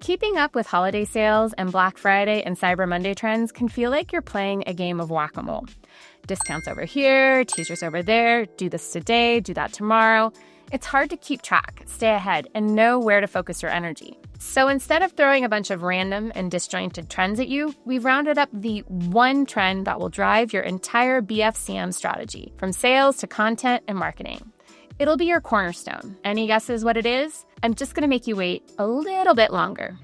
Keeping up with holiday sales and Black Friday and Cyber Monday trends can feel like you're playing a game of whack-a-mole. Discounts over here, teasers over there, do this today, do that tomorrow. It's hard to keep track, stay ahead, and know where to focus your energy. So instead of throwing a bunch of random and disjointed trends at you, we've rounded up the one trend that will drive your entire BFCM strategy, from sales to content and marketing. It'll be your cornerstone. Any guesses what it is? I'm just going to make you wait a little bit longer.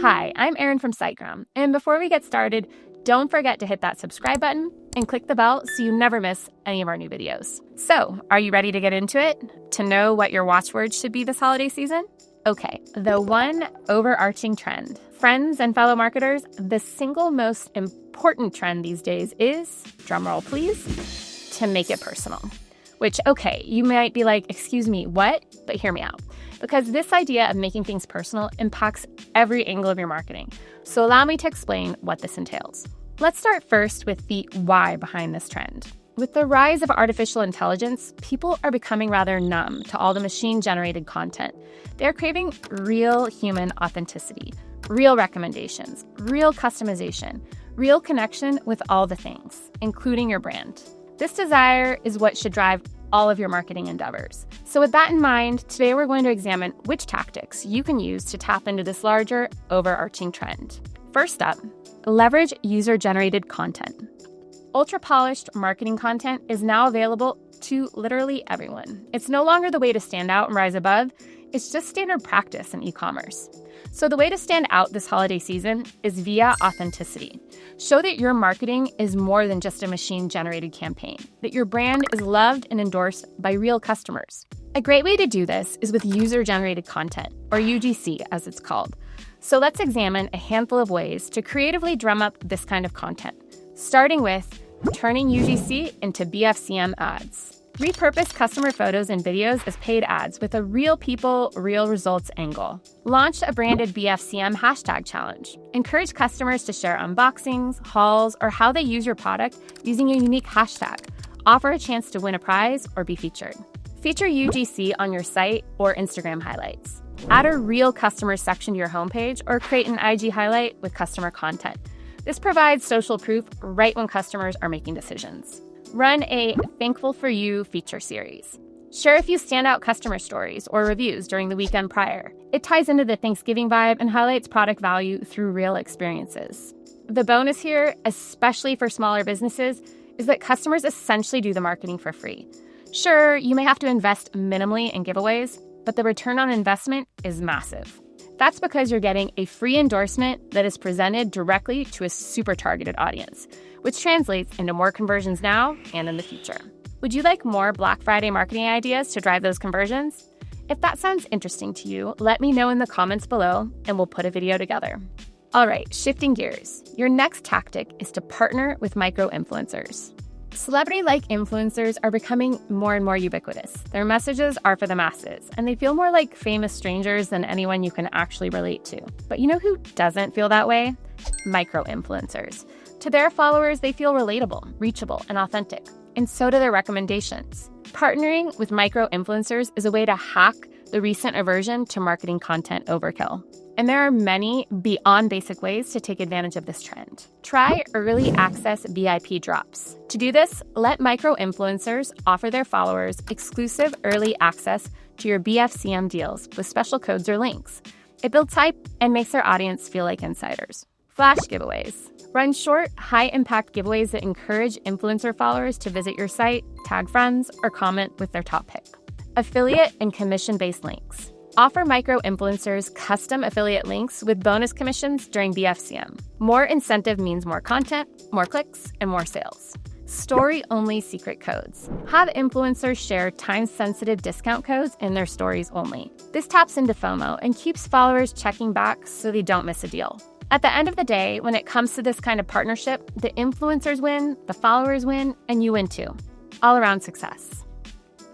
Hi, I'm Erin from SiteGround, and before we get started, don't forget to hit that subscribe button and click the bell so you never miss any of our new videos. So, are you ready to get into it? To know what your watchwords should be this holiday season? Okay, the one overarching trend. Friends and fellow marketers, the single most important trend these days is, drumroll please, to make it personal. Which, okay, you might be like, excuse me, what? But hear me out. Because this idea of making things personal impacts every angle of your marketing. So allow me to explain what this entails. Let's start first with the why behind this trend. With the rise of artificial intelligence, people are becoming rather numb to all the machine-generated content. They're craving real human authenticity, real recommendations, real customization, real connection with all the things, including your brand. This desire is what should drive all of your marketing endeavors. So with that in mind, today we're going to examine which tactics you can use to tap into this larger, overarching trend. First up, leverage user-generated content. Ultra-polished marketing content is now available to literally everyone. It's no longer the way to stand out and rise above. It's just standard practice in e-commerce. So the way to stand out this holiday season is via authenticity. Show that your marketing is more than just a machine-generated campaign, that your brand is loved and endorsed by real customers. A great way to do this is with user-generated content, or UGC as it's called. So let's examine a handful of ways to creatively drum up this kind of content, starting with turning UGC into BFCM ads. Repurpose customer photos and videos as paid ads with a real people, real results angle. Launch a branded BFCM hashtag challenge. Encourage customers to share unboxings, hauls, or how they use your product using a unique hashtag. Offer a chance to win a prize or be featured. Feature UGC on your site or Instagram highlights. Add a real customer section to your homepage or create an IG highlight with customer content. This provides social proof right when customers are making decisions. Run a Thankful for You feature series. Share a few standout customer stories or reviews during the weekend prior. It ties into the Thanksgiving vibe and highlights product value through real experiences. The bonus here, especially for smaller businesses, is that customers essentially do the marketing for free. Sure, you may have to invest minimally in giveaways, but the return on investment is massive. That's because you're getting a free endorsement that is presented directly to a super targeted audience, which translates into more conversions now and in the future. Would you like more Black Friday marketing ideas to drive those conversions? If that sounds interesting to you, let me know in the comments below and we'll put a video together. All right, shifting gears. Your next tactic is to partner with micro-influencers. Celebrity-like influencers are becoming more and more ubiquitous. Their messages are for the masses, and they feel more like famous strangers than anyone you can actually relate to. But you know who doesn't feel that way? Micro-influencers. To their followers, they feel relatable, reachable, and authentic. And so do their recommendations. Partnering with micro-influencers is a way to hack the recent aversion to marketing content overkill. And there are many beyond basic ways to take advantage of this trend. Try early access VIP drops. To do this, let micro-influencers offer their followers exclusive early access to your BFCM deals with special codes or links. It builds hype and makes their audience feel like insiders. Flash giveaways. Run short, high-impact giveaways that encourage influencer followers to visit your site, tag friends, or comment with their top pick. Affiliate and commission-based links. Offer micro-influencers custom affiliate links with bonus commissions during BFCM. More incentive means more content, more clicks, and more sales. Story-only secret codes. Have influencers share time-sensitive discount codes in their stories only. This taps into FOMO and keeps followers checking back so they don't miss a deal. At the end of the day, when it comes to this kind of partnership, the influencers win, the followers win, and you win too. All around success.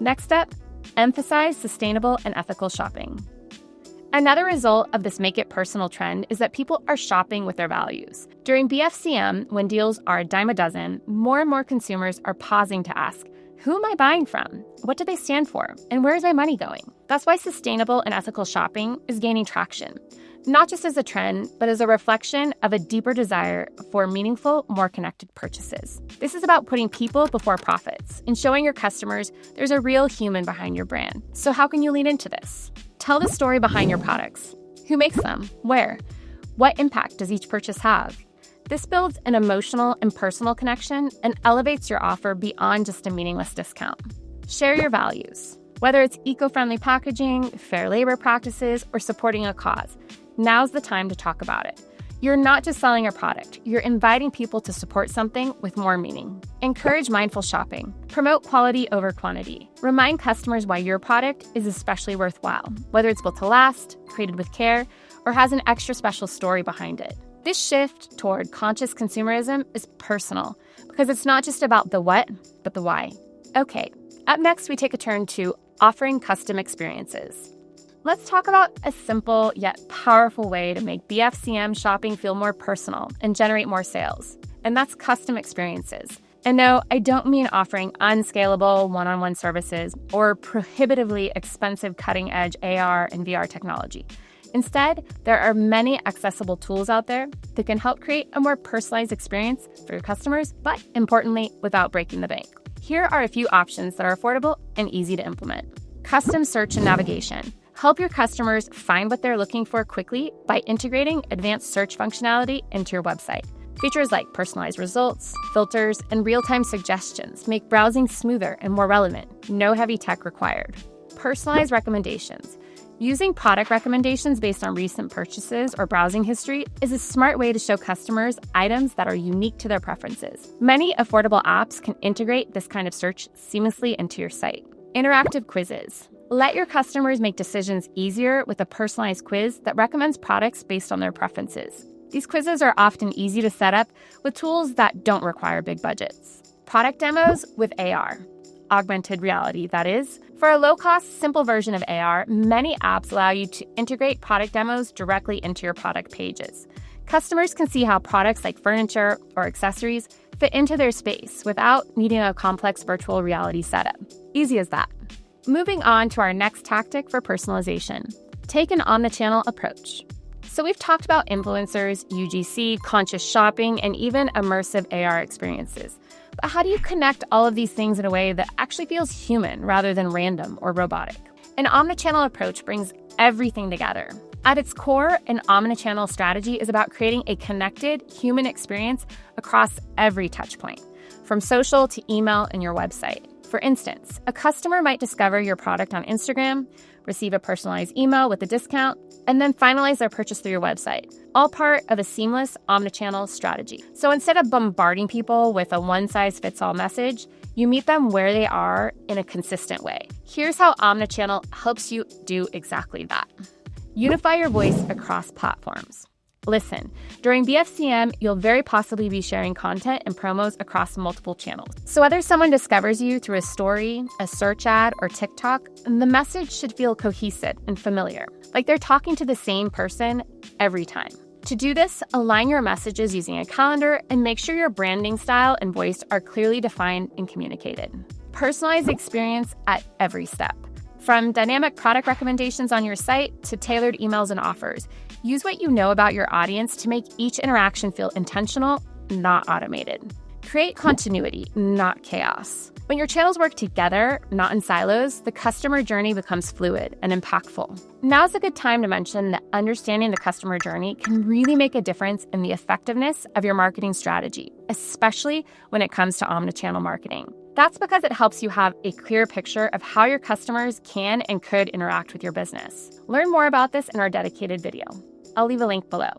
Next up, emphasize sustainable and ethical shopping. Another result of this make it personal trend is that people are shopping with their values. During BFCM, when deals are a dime a dozen, more and more consumers are pausing to ask, Who am I buying from? What do they stand for? And where is my money going? That's why sustainable and ethical shopping is gaining traction, not just as a trend, but as a reflection of a deeper desire for meaningful, more connected purchases. This is about putting people before profits and showing your customers there's a real human behind your brand. So how can you lean into this? Tell the story behind your products. Who makes them? Where? What impact does each purchase have? This builds an emotional and personal connection and elevates your offer beyond just a meaningless discount. Share your values. Whether it's eco-friendly packaging, fair labor practices, or supporting a cause, now's the time to talk about it. You're not just selling a product, you're inviting people to support something with more meaning. Encourage mindful shopping. Promote quality over quantity. Remind customers why your product is especially worthwhile, whether it's built to last, created with care, or has an extra special story behind it. This shift toward conscious consumerism is personal because it's not just about the what, but the why. Okay, up next we take a turn to offering custom experiences. Let's talk about a simple yet powerful way to make BFCM shopping feel more personal and generate more sales, and that's custom experiences. And no, I don't mean offering unscalable one-on-one services or prohibitively expensive cutting-edge AR and VR technology. Instead, there are many accessible tools out there that can help create a more personalized experience for your customers, but importantly, without breaking the bank. Here are a few options that are affordable and easy to implement. Custom search and navigation. Help your customers find what they're looking for quickly by integrating advanced search functionality into your website. Features like personalized results, filters, and real-time suggestions make browsing smoother and more relevant. No heavy tech required. Personalized recommendations. Using product recommendations based on recent purchases or browsing history is a smart way to show customers items that are unique to their preferences. Many affordable apps can integrate this kind of search seamlessly into your site. Interactive quizzes. Let your customers make decisions easier with a personalized quiz that recommends products based on their preferences. These quizzes are often easy to set up with tools that don't require big budgets. Product demos with AR. Augmented reality, that is. For a low-cost, simple version of AR, many apps allow you to integrate product demos directly into your product pages. Customers can see how products like furniture or accessories fit into their space without needing a complex virtual reality setup. Easy as that. Moving on to our next tactic for personalization. Take an omnichannel approach. So we've talked about influencers, UGC, conscious shopping, and even immersive AR experiences. But how do you connect all of these things in a way that actually feels human rather than random or robotic? An omnichannel approach brings everything together. At its core, an omnichannel strategy is about creating a connected human experience across every touchpoint, from social to email and your website. For instance, a customer might discover your product on Instagram, receive a personalized email with a discount, and then finalize their purchase through your website, all part of a seamless omnichannel strategy. So instead of bombarding people with a one-size-fits-all message, you meet them where they are in a consistent way. Here's how omnichannel helps you do exactly that. Unify your voice across platforms. Listen, during BFCM, you'll very possibly be sharing content and promos across multiple channels. So whether someone discovers you through a story, a search ad, or TikTok, the message should feel cohesive and familiar, like they're talking to the same person every time. To do this, align your messages using a calendar and make sure your branding style and voice are clearly defined and communicated. Personalize the experience at every step. From dynamic product recommendations on your site to tailored emails and offers, use what you know about your audience to make each interaction feel intentional, not automated. Create continuity, not chaos. When your channels work together, not in silos, the customer journey becomes fluid and impactful. Now's a good time to mention that understanding the customer journey can really make a difference in the effectiveness of your marketing strategy, especially when it comes to omnichannel marketing. That's because it helps you have a clear picture of how your customers can and could interact with your business. Learn more about this in our dedicated video. I'll leave a link below.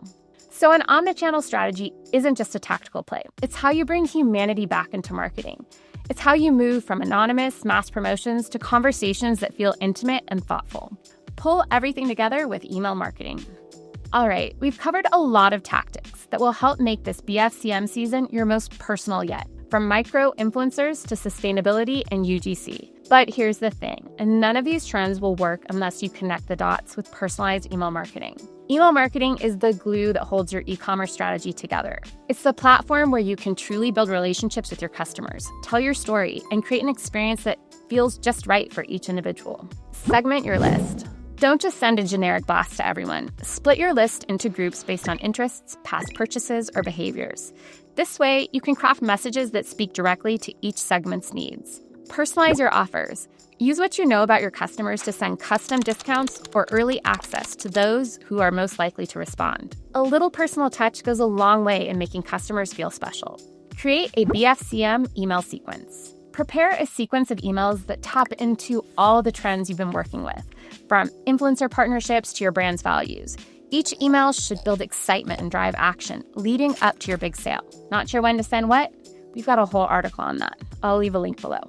So an omnichannel strategy isn't just a tactical play. It's how you bring humanity back into marketing. It's how you move from anonymous mass promotions to conversations that feel intimate and thoughtful. Pull everything together with email marketing. All right, we've covered a lot of tactics that will help make this BFCM season your most personal yet, from micro-influencers to sustainability and UGC. But here's the thing, none of these trends will work unless you connect the dots with personalized email marketing. Email marketing is the glue that holds your e-commerce strategy together. It's the platform where you can truly build relationships with your customers, tell your story, and create an experience that feels just right for each individual. Segment your list. Don't just send a generic blast to everyone. Split your list into groups based on interests, past purchases, or behaviors. This way, you can craft messages that speak directly to each segment's needs. Personalize your offers. Use what you know about your customers to send custom discounts or early access to those who are most likely to respond. A little personal touch goes a long way in making customers feel special. Create a BFCM email sequence. Prepare a sequence of emails that tap into all the trends you've been working with, from influencer partnerships to your brand's values. Each email should build excitement and drive action, leading up to your big sale. Not sure when to send what? We've got a whole article on that. I'll leave a link below.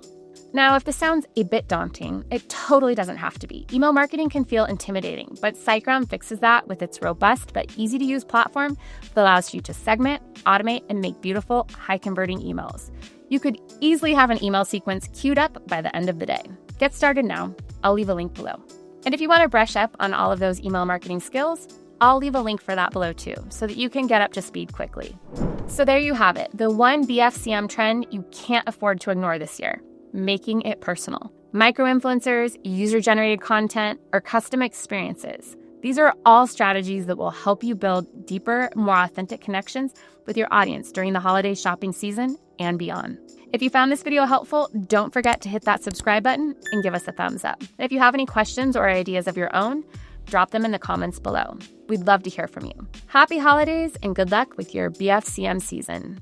Now, if this sounds a bit daunting, it totally doesn't have to be. Email marketing can feel intimidating, but SiteGround fixes that with its robust but easy-to-use platform that allows you to segment, automate, and make beautiful, high-converting emails. You could easily have an email sequence queued up by the end of the day. Get started now. I'll leave a link below. And if you want to brush up on all of those email marketing skills, I'll leave a link for that below too, so that you can get up to speed quickly. So there you have it, the one BFCM trend you can't afford to ignore this year. Making it personal. Micro-influencers, user-generated content, or custom experiences. These are all strategies that will help you build deeper, more authentic connections with your audience during the holiday shopping season and beyond. If you found this video helpful, don't forget to hit that subscribe button and give us a thumbs up. And if you have any questions or ideas of your own, drop them in the comments below. We'd love to hear from you. Happy holidays and good luck with your BFCM season.